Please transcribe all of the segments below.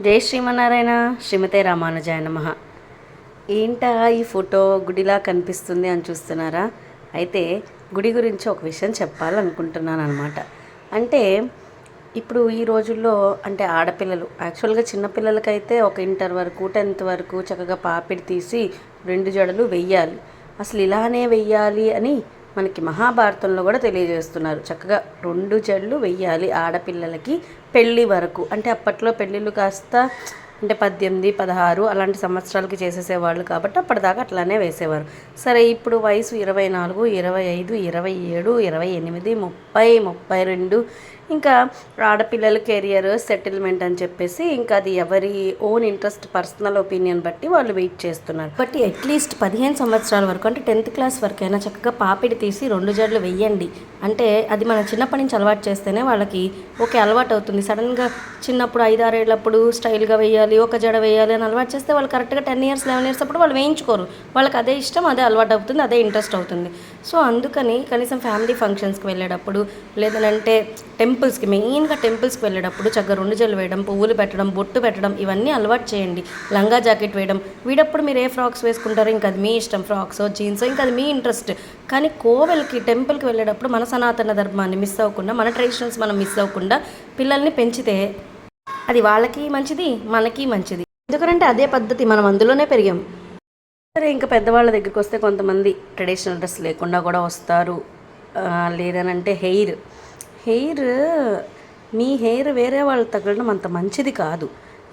జై శ్రీమన్నారాయణ. శ్రీమతే రామానుజాయ నమః. ఏంటా ఈ ఫోటో గుడిలా కనిపిస్తుంది అని చూస్తున్నారా? అయితే గుడి గురించి ఒక విషయం చెప్పాలనుకుంటున్నాను అనమాట. అంటే ఇప్పుడు ఈ రోజుల్లో అంటే ఆడపిల్లలు యాక్చువల్గా చిన్నపిల్లలకైతే ఒక ఇంటర్ వరకు 10th వరకు చక్కగా పాపిడి తీసి 2 జడలు వెయ్యాలి. అసలు ఇలానే వెయ్యాలి అని మనకి మహాభారతంలో కూడా తెలియజేస్తున్నారు. చక్కగా 2 జడలు వెయ్యాలి ఆడపిల్లలకి పెళ్ళి వరకు. అంటే అప్పట్లో పెళ్ళిళ్ళు కాస్త అంటే 18, 16 అలాంటి సంవత్సరాలకి చేసేసేవాళ్ళు కాబట్టి అప్పటిదాకా అట్లానే వేసేవారు. సరే ఇప్పుడు వయసు 24, 25, 27, 28, 30, 32 ఇంకా ఆడపిల్లల కెరియర్ సెటిల్మెంట్ అని చెప్పేసి ఇంకా అది ఎవరి ఓన్ ఇంట్రెస్ట్ పర్సనల్ ఒపీనియన్ బట్టి వాళ్ళు వెయిట్ చేస్తున్నారు. బట్ అట్లీస్ట్ 15 సంవత్సరాల వరకు అంటే 10th క్లాస్ వరకైనా చక్కగా పాపిడి తీసి 2 జడలు వెయ్యండి. అంటే అది మనం చిన్నప్పటి నుంచి అలవాటు చేస్తేనే వాళ్ళకి ఓకే అలవాటు అవుతుంది. సడన్గా చిన్నప్పుడు 5-6 ఏళ్ళప్పుడు స్టైల్గా వేయాలి, ఒక జడ వేయాలి అని అలవాటు చేస్తే వాళ్ళు కరెక్ట్గా 10 years 11 years అప్పుడు వాళ్ళు వేయించుకోరు. వాళ్ళకి అదే ఇష్టం, అదే అలవాటు అవుతుంది, అదే ఇంట్రెస్ట్ అవుతుంది. సో అందుకని కనీసం ఫ్యామిలీ ఫంక్షన్స్కి వెళ్ళేటప్పుడు లేదంటే టెంపుల్స్కి మెయిన్గా టెంపుల్స్కి వెళ్ళేటప్పుడు చక్కగా 2 జడలు వేయడం, పువ్వులు పెట్టడం, బొట్టు పెట్టడం ఇవన్నీ అలవాటు చేయండి. లంగా జాకెట్ వేయడం, వీడప్పుడు మీరు ఏ ఫ్రాక్స్ వేసుకుంటారో ఇంకా అది మీ ఇష్టం, ఫ్రాక్సో జీన్సో ఇంకా అది మీ ఇంట్రెస్ట్. కానీ కోవెల్కి టెంపుల్కి వెళ్ళేటప్పుడు మన సనాతన ధర్మాన్ని మిస్ అవ్వకుండా, మన ట్రెడిషనల్స్ మనం మిస్ అవ్వకుండా పిల్లల్ని పెంచితే అది వాళ్ళకి మంచిది, మనకి మంచిది. ఎందుకంటే అదే పద్ధతి, మనం అందులోనే పెరిగాం. సరే ఇంకా పెద్దవాళ్ళ దగ్గరికి వస్తే కొంతమంది ట్రెడిషనల్ డ్రెస్ లేకుండా కూడా వస్తారు. లేదనంటే హెయిర్ మీ హెయిర్ వేరే వాళ్ళు తగలడం అంత మంచిది కాదు.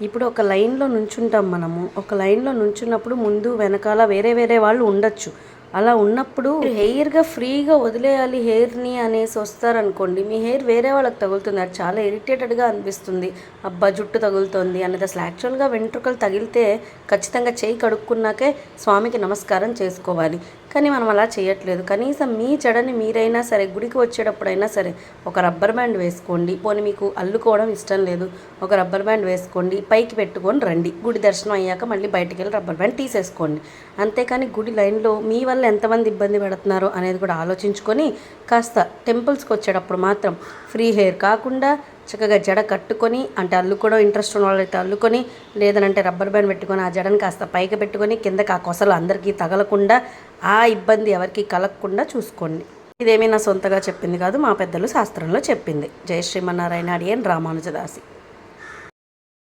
ఇప్పుడు ఒక లైన్లో నుంచుంటాం మనము. ఒక లైన్లో నుంచున్నప్పుడు ముందు వెనకాల వేరే వేరే వాళ్ళు ఉండొచ్చు. అలా ఉన్నప్పుడు హెయిర్గా ఫ్రీగా వదిలేయాలి హెయిర్ని అనేసి వస్తారనుకోండి, మీ హెయిర్ వేరే వాళ్ళకి తగులుతుంది. అది చాలా ఇరిటేటెడ్గా అనిపిస్తుంది. అబ్బా జుట్టు తగులుతుంది అనేది. అసలు యాక్చువల్గా వెంట్రుకలు తగిలితే ఖచ్చితంగా చేయి కడుక్కున్నాకే స్వామికి నమస్కారం చేసుకోవాలి. కానీ మనం అలా చేయట్లేదు. కనీసం మీ జడని మీరైనా సరే గుడికి వచ్చేటప్పుడైనా సరే ఒక రబ్బర్ బ్యాండ్ వేసుకోండి. పోనీ మీకు అల్లుకోవడం ఇష్టం లేదు, ఒక రబ్బర్ బ్యాండ్ వేసుకోండి, పైకి పెట్టుకొని రండి. గుడి దర్శనం అయ్యాక మళ్ళీ బయటికి వెళ్ళి రబ్బర్ బ్యాండ్ తీసేసుకోండి. అంతేకాని గుడి లైన్లో మీ వల్ల ఎంతమంది ఇబ్బంది పెడుతున్నారో అనేది కూడా ఆలోచించుకొని కాస్త టెంపుల్స్కి వచ్చేటప్పుడు మాత్రం ఫ్రీ హెయిర్ కాకుండా చక్కగా జడ కట్టుకొని, అంటే అల్లుకోవడం ఇంట్రెస్ట్ ఉన్న వాళ్ళైతే అల్లుకొని, లేదనంటే రబ్బర్ బ్యాండ్ పెట్టుకొని ఆ జడని కాస్త పైకి పెట్టుకొని కిందకి ఆ కొసలు అందరికీ తగలకుండా, ఆ ఇబ్బంది ఎవరికి కలగకుండా చూసుకోండి. ఇదేమీ నా సొంతగా చెప్పింది కాదు, మా పెద్దలు శాస్త్రంలో చెప్పింది. జై శ్రీమన్నారాయణ. అడియన్ రామానుజదాసి.